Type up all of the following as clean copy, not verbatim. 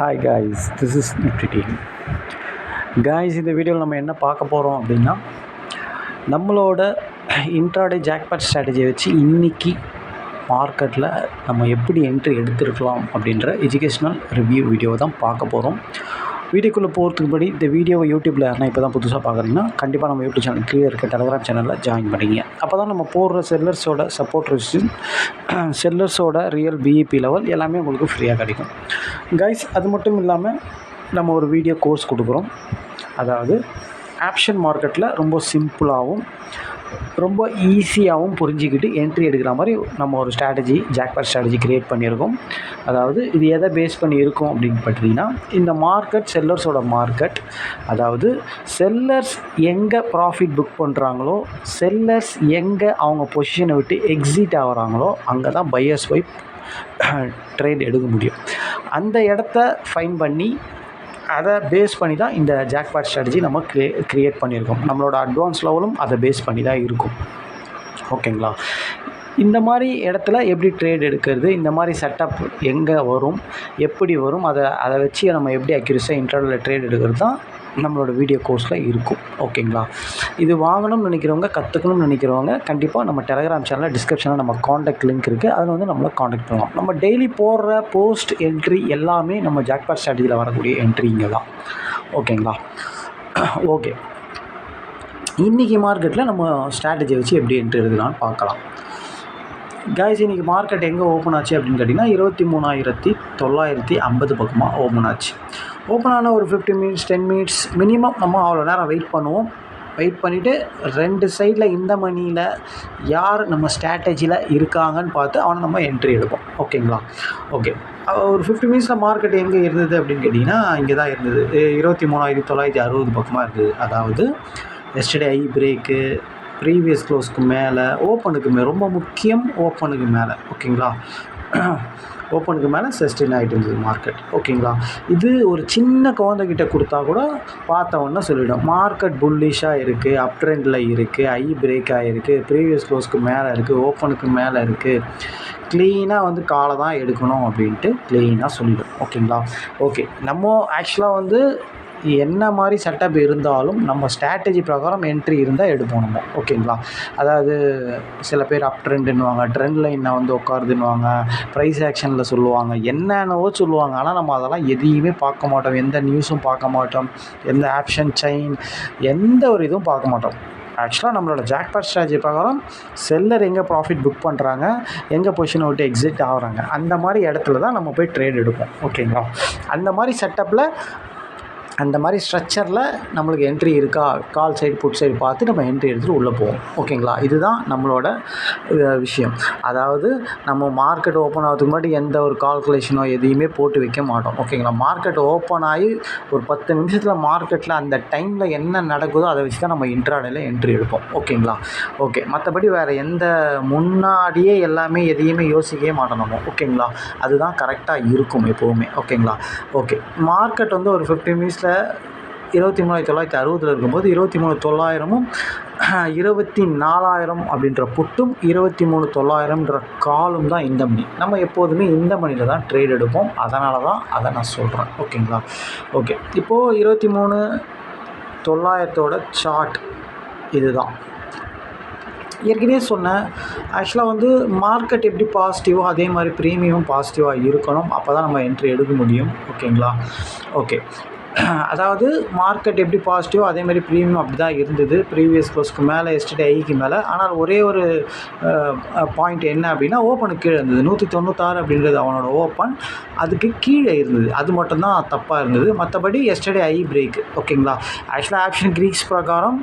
Hi guys, this is Nifty team. Guys, இந்த வீடியோவில் நம்ம என்ன பார்க்க போகிறோம் அப்படின்னா, நம்மளோட இன்ட்ராடே ஜாக்பாட் ஸ்ட்ராட்டஜியை வச்சு இன்றைக்கி மார்க்கெட்டில் நம்ம எப்படி என்ட்ரி எடுத்துருக்கலாம் அப்படின்ற எஜுகேஷ்னல் ரிவ்யூ வீடியோ தான் பார்க்க போகிறோம். வீடியோக்குள்ளே போகிறதுக்கு முன்னாடி இந்த வீடியோவை யூடியூப்பில் யாருன்னா இப்போ தான் புதுசாக பார்க்குறீங்கன்னா கண்டிப்பாக நம்ம யூடியூப் சேனல் கீழே இருக்க டெலகிராம் சேனலில் ஜாயின் பண்ணிங்க. அப்போ தான் நம்ம போடுற செல்லர்ஸோட சப்போர்ட் ரெசிஸ்டன்ஸ், செல்லர்ஸோட ரியல் பிஇபி லெவல் எல்லாமே உங்களுக்கு ஃப்ரீயாக கிடைக்கும். கைஸ், அது மட்டும் இல்லாமல் நம்ம ஒரு வீடியோ கோர்ஸ் கொடுக்குறோம். அதாவது ஆப்ஷன் மார்க்கெட்டில் ரொம்ப சிம்பிளாகவும் ரொம்ப ஈஸியாகவும் புரிஞ்சிக்கிட்டு என்ட்ரி எடுக்கிற மாதிரி நம்ம ஒரு ஸ்ட்ராட்டஜி, ஜாக்பாட் ஸ்ட்ராட்டஜி க்ரியேட் பண்ணியிருக்கோம். அதாவது இது எதை பேஸ் பண்ணி இருக்கும் அப்படின்னு பார்த்தீங்கன்னா, இந்த மார்க்கெட் செல்லர்ஸோட மார்க்கெட். அதாவது செல்லர்ஸ் எங்கே ப்ராஃபிட் புக் பண்ணுறாங்களோ, செல்லர்ஸ் எங்கே அவங்க பொசிஷனை விட்டு எக்ஸிட் ஆகிறாங்களோ அங்கே தான் பையர்ஸ் போய் ட்ரேட் எடுக்க முடியும். அந்த இடத்த ஃபைன் பண்ணி அதை பேஸ் பண்ணி தான் இந்த ஜாக்பாட் ஸ்ட்ராட்டஜி நம்ம க்ரியேட் பண்ணியிருக்கோம். நம்மளோட அட்வான்ஸ் லெவலும் அதை பேஸ் பண்ணி தான் இருக்கும். ஓகேங்களா? இந்த மாதிரி இடத்துல எப்படி ட்ரேட் எடுக்கிறது, இந்த மாதிரி செட்டப் எங்கே வரும், எப்படி வரும், அதை வச்சு நம்ம எப்படி அக்யூரஸாக இன்ட்ராடேல ட்ரேட் எடுக்கிறது தான் நம்மளோட வீடியோ கோர்ஸில் இருக்கும். ஓகேங்களா? இது வாங்கணும்னு நினைக்கிறவங்க, கற்றுக்கணும்னு நினைக்கிறவங்க கண்டிப்பாக நம்ம டெலகிராம் சேனலில் டிஸ்கிரிப்ஷனில் நம்ம காண்டாக்ட் லிங்க் இருக்குது. அதில் வந்து நம்மளை காண்டாக்ட் பண்ணலாம். நம்ம டெய்லி போடுற போஸ்ட் என்ட்ரி எல்லாமே நம்ம ஜாக்பாட் ஸ்ட்ராட்டஜியில் வரக்கூடிய என்ட்ரிங்க தான். ஓகேங்களா? ஓகே, இன்றைக்கி மார்க்கெட்டில் நம்ம ஸ்ட்ராட்டஜி வச்சு எப்படி என்ட்ரி எடுக்கலாம்னு பார்க்கலாம். காய்ஸ், இன்றைக்கி மார்க்கெட் எங்கே ஓப்பன் ஆச்சு அப்படின்னு கேட்டிங்கன்னா 23,950 பக்கமாக ஓப்பன் ஆச்சு. ஓப்பன் ஆன ஒரு 15 மினிட்ஸ் 10 மினிட்ஸ் மினிமம் நம்ம அவ்வளோ நேரம் வெயிட் பண்ணுவோம். வெயிட் பண்ணிவிட்டு ரெண்டு சைடில் இந்த மணியில் யார் நம்ம ஸ்ட்ராட்டஜியில் இருக்காங்கன்னு பார்த்து அவனை நம்ம என்ட்ரி எடுப்போம். ஓகேங்களா? ஓகே, ஒரு 15 மினிட்ஸில் மார்க்கெட் எங்கே இருந்தது அப்படின்னு கேட்டிங்கன்னா இங்கே தான் இருந்தது. 23,960 பக்கமாக இருந்தது. அதாவது எஸ்டர்டே ஐ பிரேக்கு, ப்ரீவியஸ் க்ளோஸ்க்கு மேலே, ஓப்பனுக்கு மேலே, ரொம்ப முக்கியம் ஓப்பனுக்கு மேலே. ஓகேங்களா? ஓப்பனுக்கு மேலே சஸ்டெயின் ஆகிட்டு இருந்தது மார்க்கெட். ஓகேங்களா? இது ஒரு சின்ன குழந்தைகிட்ட கொடுத்தா கூட பார்த்தவொன்னே சொல்லிவிடும், மார்க்கெட் புல்லிஷாக இருக்குது, அப் ட்ரெண்டில் இருக்குது, ஐ பிரேக் ஆகிருக்கு, ப்ரீவியஸ் க்ளோஸ்க்கு மேலே இருக்குது, ஓப்பனுக்கு மேலே இருக்குது, க்ளீனாக வந்து காலை தான் எடுக்கணும் அப்படின்ட்டு க்ளீனாக சொல்லிவிடும். ஓகேங்களா? ஓகே, நம்ம ஆக்சுவலாக வந்து என்ன மாதிரி செட்டப் இருந்தாலும் நம்ம ஸ்ட்ராட்டஜி பிரகாரம் என்ட்ரி இருந்தால் எடுப்போம் நம்ம. ஓகேங்களா? அதாவது சில பேர் அப் ட்ரெண்டுன்னுவாங்க, ட்ரெண்ட் லைனில் வந்து உட்காருதுன்னுவாங்க, ப்ரைஸ் ஆக்ஷனில் சொல்லுவாங்க, என்னென்னவோ சொல்லுவாங்க. ஆனால் நம்ம அதெல்லாம் எதையுமே பார்க்க மாட்டோம். எந்த நியூஸும் பார்க்க மாட்டோம். எந்த ஆப்ஷன் செயின், எந்த ஒரு இதுவும் பார்க்க மாட்டோம். ஆக்சுவலாக நம்மளோட ஜாக்பாட் ஸ்ட்ராட்டஜி பிரகாரம் செல்லர் எங்கே ப்ராஃபிட் புக் பண்ணுறாங்க, எங்கே பொசிஷனை விட்டு எக்ஸிட் ஆகுறாங்க, அந்த மாதிரி இடத்துல தான் நம்ம போய் ட்ரேட் எடுப்போம். ஓகேங்களா? அந்த மாதிரி செட்டப்பில், அந்த மாதிரி ஸ்ட்ரக்சரில் நம்மளுக்கு என்ட்ரி இருக்கா, கால் சைடு புட் சைடு பார்த்து நம்ம என்ட்ரி எடுத்துகிட்டு உள்ளே போவோம். ஓகேங்களா? இதுதான் நம்மளோட விஷயம். அதாவது நம்ம மார்க்கெட் ஓப்பன் ஆகிறதுக்கு முன்னாடி எந்த ஒரு கால்குலேஷனோ எதையுமே போட்டு வைக்க மாட்டோம். ஓகேங்களா? மார்க்கெட் ஓப்பன் ஆகி ஒரு 10 நிமிஷத்தில் மார்க்கெட்டில் அந்த டைமில் என்ன நடக்குதோ அதை வச்சு தான் நம்ம இன்ட்ராடேல என்ட்ரி எடுப்போம். ஓகேங்களா? ஓகே, மற்றபடி வேறு எந்த முன்னாடியே எல்லாமே எதையுமே யோசிக்கவே மாட்டோம் நம்ம. ஓகேங்களா? அதுதான் கரெக்டாக இருக்கும் எப்போவுமே. ஓகேங்களா? ஓகே, மார்க்கெட் வந்து ஒரு 15 மினிட்ஸில் 23,960 இருக்கும்போது 23,900ம் 24,000 அப்படின்ற புட்டும் 23,900ன்ற காலும் தான் இந்த மணி. நம்ம எப்போதுமே இந்த மணியில் தான் ட்ரேட் எடுப்போம். அதனால தான் அதை நான் சொல்கிறேன். ஓகேங்களா? ஓகே, இப்போது 23,900ஓட சார்ட் இதுதான். ஏற்கனவே சொன்னேன், ஆக்சுவலாக வந்து மார்க்கெட் எப்படி பாசிட்டிவோ அதே மாதிரி ப்ரீமியமும் பாசிட்டிவாக இருக்கணும். அப்போ தான் நம்ம என்ட்ரி எடுக்க முடியும். ஓகேங்களா? ஓகே, அதாவது மார்க்கெட் எப்படி பாசிட்டிவோ அதே மாதிரி ப்ரீமியம் அப்படி தான் இருந்தது. ப்ரீவியஸ் க்ளோஸ்க்கு மேலே, எஸ்டர்டே ஐக்கு மேலே. ஆனால் ஒரே ஒரு பாயிண்ட் என்ன அப்படின்னா, ஓப்பனுக்கு கீழே இருந்தது. 196 அப்படின்றது அவனோட ஓப்பன், அதுக்கு கீழே இருந்தது. அது மட்டும்தான் தப்பாக இருந்தது. மற்றபடி எஸ்டர்டே ஐ பிரேக். ஓகேங்களா? ஆக்சுவலாக ஆப்ஷன் கிரீக்ஸ் பிரகாரம்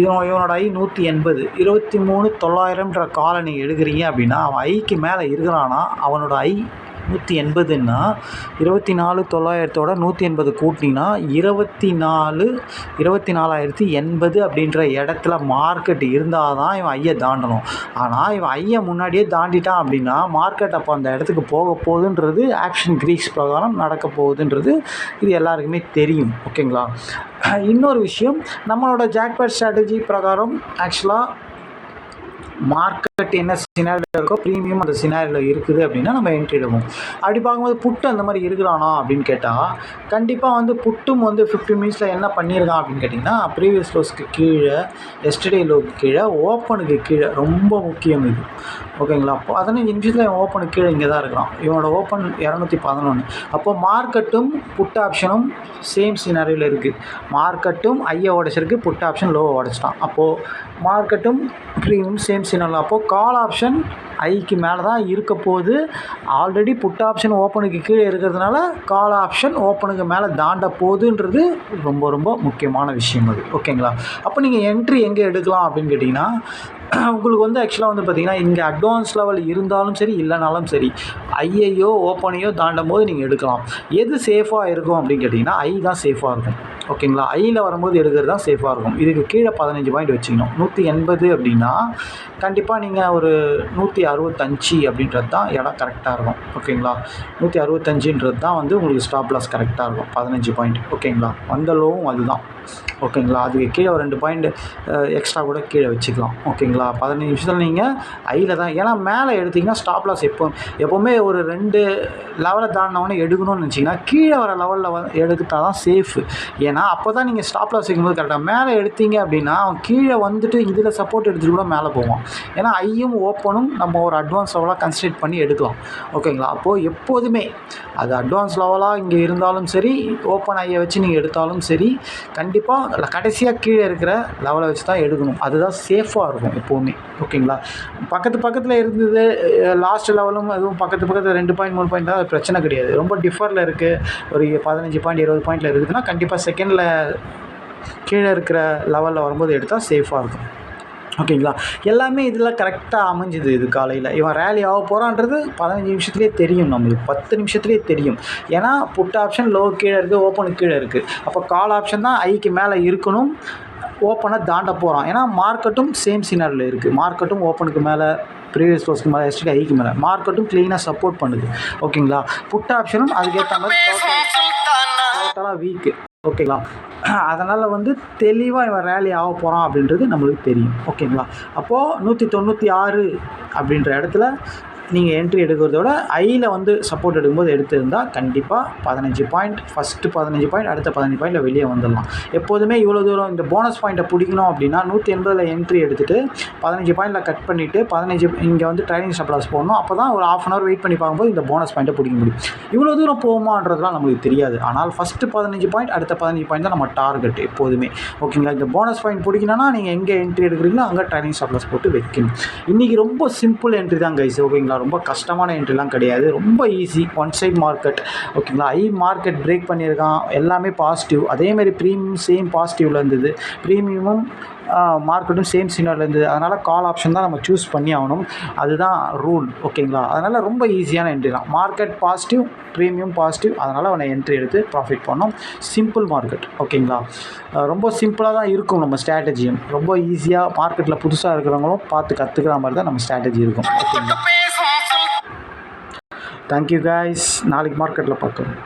இவனோட ஐ 180, 23,900ன்ற காலை நீங்கள் எடுக்கிறீங்க அப்படின்னா அவன் ஐக்கு மேலே இருக்கிறான்னா அவனோட ஐ 180ன்னா 24,900ஓட 180 கூட்டினீங்கன்னா 24,080 அப்படின்ற இடத்துல மார்க்கெட் இருந்தால் தான் இவன் ஐயை தாண்டணும். ஆனால் இவன் ஐயை முன்னாடியே தாண்டிட்டான் அப்படின்னா மார்க்கெட் அப்போ அந்த இடத்துக்கு போக போகுதுன்றது ஆப்ஷன் கிரீக்ஸ் பிரகாரம் நடக்க போகுதுன்றது இது எல்லாருக்குமே தெரியும். ஓகேங்களா? இன்னொரு விஷயம், நம்மளோட ஜாக்பாட் ஸ்ட்ராட்டஜி பிரகாரம் ஆக்சுவலாக மார்க்கெட் மார்க்கெட் என்ன சினாரியில் இருக்கோ ப்ரீமியம் அந்த சினாரியில் இருக்குது அப்படின்னா நம்ம என்ட்ரி எடுப்போம். அப்படி பார்க்கும்போது புட்டு அந்த மாதிரி இருக்கிறானா அப்படின்னு கேட்டால் கண்டிப்பாக வந்து புட்டும் வந்து 50 மினிட்ஸில் என்ன பண்ணியிருக்கான் அப்படின்னு கேட்டிங்கன்னா ப்ரீவியஸ் லோஸ்க்கு கீழே எஸ்டர்டே லோக்கு கீழே ஓப்பனுக்கு கீழே ரொம்ப முக்கியம் இது. ஓகேங்களா? அப்போ 15 நிமிஷத்தில் இவன் ஓப்பனுக்கு கீழே இங்கே தான் இருக்கிறான். இவனோட ஓப்பன் 211. அப்போது மார்க்கெட்டும் புட் ஆப்ஷனும் சேம் சினாரியில் இருக்குது. மார்க்கெட்டும் ஐயை உடச்சிருக்கு, புட் ஆப்ஷன் லோவை உடச்சிட்டான். அப்போது மார்க்கெட்டும் ப்ரீமியம் சேம் சினாரியில். அப்போது கால் ஆப்ஷன் ஐக்கு மேலே தான் இருக்க போது. ஆல்ரெடி புட் ஆப்ஷன் ஓப்பனுக்கு கீழே இருக்கிறதுனால கால் ஆப்ஷன் ஓப்பனுக்கு மேலே தாண்ட போகுதுன்றது ரொம்ப ரொம்ப முக்கியமான விஷயம் அது. ஓகேங்களா? அப்போ நீங்கள் என்ட்ரி எங்கே எடுக்கலாம் அப்படின்னு கேட்டிங்கன்னா உங்களுக்கு வந்து ஆக்சுவலாக வந்து பார்த்திங்கன்னா இங்கே அட்வான்ஸ் லெவல் இருந்தாலும் சரி இல்லைனாலும் சரி ஐயையோ ஓப்பனையோ தாண்டும் போது நீங்கள் எடுக்கலாம். எது சேஃபாக இருக்கும் அப்படின்னு கேட்டிங்கன்னா ஐ தான் சேஃபாக இருக்கும். ஓகேங்களா? ஐயில் வரும்போது எடுக்கிறது தான் சேஃபாக இருக்கும். இதுக்கு கீழே 15 பாயிண்ட் வச்சுக்கணும். 180 அப்படின்னா கண்டிப்பாக நீங்கள் ஒரு 165 அப்படின்றது தான் இடம் கரெக்டாக இருக்கும். ஓகேங்களா? 165ன்றது தான் வந்து உங்களுக்கு ஸ்டாப் லாஸ் கரெக்டாக இருக்கும். 15 பாயிண்ட். ஓகேங்களா? வந்த லோவும் அதுதான். ஓகேங்களா? அதுக்கு கீழே ஒரு 2 பாயிண்ட் எக்ஸ்ட்ரா கூட கீழே வச்சுக்கலாம். ஓகேங்களா? 15 நிமிஷத்தில் நீங்கள் ஐயில் தான். ஏன்னா மேலே எடுத்திங்கன்னா ஸ்டாப் லாஸ் எப்போவுமே ஒரு 2 லெவலை தாண்டினவொடனே எடுக்கணும்னு நினச்சிங்கன்னா கீழே வர லெவலில் எடுத்தால் தான் சேஃபு. ஏன்னா அப்போ தான் நீங்கள் ஸ்டாப் லாஸ் வைக்கும்போது கரெக்டாக மேலே எடுத்தீங்க அப்படின்னா அவன் கீழே வந்துட்டு இதில் சப்போர்ட் எடுத்துகிட்டு கூட மேலே போவான். ஏன்னா ஐயும் ஓப்பனும் நம்ம ஒரு அட்வான்ஸ் லெவலாக கன்சிடர் பண்ணி எடுக்கலாம். ஓகேங்களா? அப்போது எப்போதுமே அது அட்வான்ஸ் லெவலாக இங்கே இருந்தாலும் சரி ஓப்பன் ஐயை வச்சு நீங்கள் எடுத்தாலும் சரி கண்டிப்பாக கடைசியாக கீழே இருக்கிற லெவலை வச்சு தான் எடுக்கணும். அதுதான் சேஃபாக இருக்கும் எப்போவுமே. ஓகேங்களா? பக்கத்தில் இருந்தது லாஸ்ட் லெவலும் அதுவும் பக்கத்தில் 2 பாயிண்ட் 3 பாயிண்ட் தான் அது பிரச்சனை கிடையாது. ரொம்ப டிஃபரில் இருக்குது, ஒரு 15 பாயிண்ட் 20 பாயிண்டில் இருக்குதுன்னா கண்டிப்பாக செகண்டில் கீழே இருக்கிற லெவலில் வரும்போது எடுத்தால் சேஃபாக இருக்கும். ஓகேங்களா? எல்லாமே இதில் கரெக்டாக அமைஞ்சுது. இது காலையில் இவன் ரேலி ஆக போகிறான்றது 15 நிமிஷத்துலேயே தெரியும், நம்மளுக்கு 10 நிமிஷத்துலேயே தெரியும். ஏன்னா புட் ஆப்ஷன் லோ கீழே இருக்குது, ஓப்பனுக்கு கீழே இருக்குது. அப்போ கால் ஆப்ஷன் தான் ஐக்கு மேலே இருக்கணும், ஓப்பனை தாண்ட போகிறான். ஏன்னா மார்க்கெட்டும் சேம் சினாரியில் இருக்குது. மார்க்கெட்டும் ஓப்பனுக்கு மேலே ப்ரீவியஸ் க்ளோஸ்க்கு மேலே எஸ்டர்டே ஐக்கு மேலே மார்க்கெட்டும் க்ளீனாக சப்போர்ட் பண்ணுது. ஓகேங்களா? புட் ஆப்ஷனும் அதுக்கேற்ற மாதிரி டோட்டலாக வீக்கு. ஓகேங்களா? அதனால் வந்து தெளிவாக இவன் ரேலி ஆக போகிறான் அப்படின்றது நம்மளுக்கு தெரியும். ஓகேங்களா? அப்போது 196 அப்படின்ற இடத்துல நீங்கள் என்ட்ரி எடுக்கிறதோட ஐயில் வந்து சப்போர்ட் எடுக்கும்போது எடுத்திருந்தால் கண்டிப்பாக 15 பாயிண்ட் ஃபஸ்ட்டு 15 பாயிண்ட் அடுத்த 15 பாயிண்டில் வெளியே வந்துடலாம். எப்போதுமே இவ்வளோ தூரம் இந்த போனஸ் பாயிண்ட்டை பிடிக்கணும் அப்படின்னா 180ல் என்ட்ரி எடுத்துகிட்டு 15 பாயிண்டில் கட் பண்ணிவிட்டு 15 இங்கே வந்து ட்ரைனிங் ஸ்டாப் லாஸ் போடணும். அப்போ தான் ஒரு ½ hour வெயிட் பண்ணி பார்க்கும்போது இந்த போனஸ் பாயிண்ட்டை பிடிக்க முடியும். இவ்வளோ தூரம் போகுமான்றதுலாம் நம்மளுக்கு தெரியாது. ஆனால் ஃபஸ்ட்டு 15 பாயிண்ட் அடுத்த 15 பாயிண்ட் தான் நம்ம டார்கெட் எப்போதுமே. ஓகேங்களா? இந்த போனஸ் பாயிண்ட் பிடிக்கணும்னா நீங்கள் எங்கே என்ட்ரி எடுக்கிறீங்களோ அங்கே ட்ரைனிங் ஸ்டாப் லாஸ் போட்டு வைக்கணும். இன்றைக்கி ரொம்ப சிம்பிள் என்ட்ரி தான் கைஸ். ஓகேங்களா? ரொம்ப கஷ்டமான என்ட்ரிலாம் கிடையாது, ரொம்ப ஈஸி. One side market. ஓகேங்களா? ஐ மார்க்கெட் பிரேக் பண்ணியிருக்கான், எல்லாமே பாசிட்டிவ். அதேமாதிரி ப்ரீமியம் சேம் பாசிட்டிவில் இருந்தது, ப்ரீமியமும் மார்க்கெட்டும் சேம் சிக்னலில் இருந்தது. அதனால் கால் ஆப்ஷன் தான் நம்ம சூஸ் பண்ணி ஆகணும், அதுதான் ரூல். ஓகேங்களா? அதனால் ரொம்ப ஈஸியான என்ட்ரி தான். மார்க்கெட் பாசிட்டிவ், ப்ரீமியம் பாசிட்டிவ், அதனால் அவனை என்ட்ரி எடுத்து ப்ராஃபிட் பண்ணோம். Simple market. ஓகேங்களா? ரொம்ப சிம்பிளாக தான் இருக்கும் நம்ம ஸ்ட்ராட்டஜியும். ரொம்ப ஈஸியாக மார்க்கெட்டில் புதுசாக இருக்கிறவங்களும் பார்த்து கற்றுக்கிற மாதிரி தான் நம்ம ஸ்ட்ராட்டஜி இருக்கும். ஓகேங்களா? Thank you guys. நாளைக்கு மார்க்கெட்டில் பார்க்குறோம்.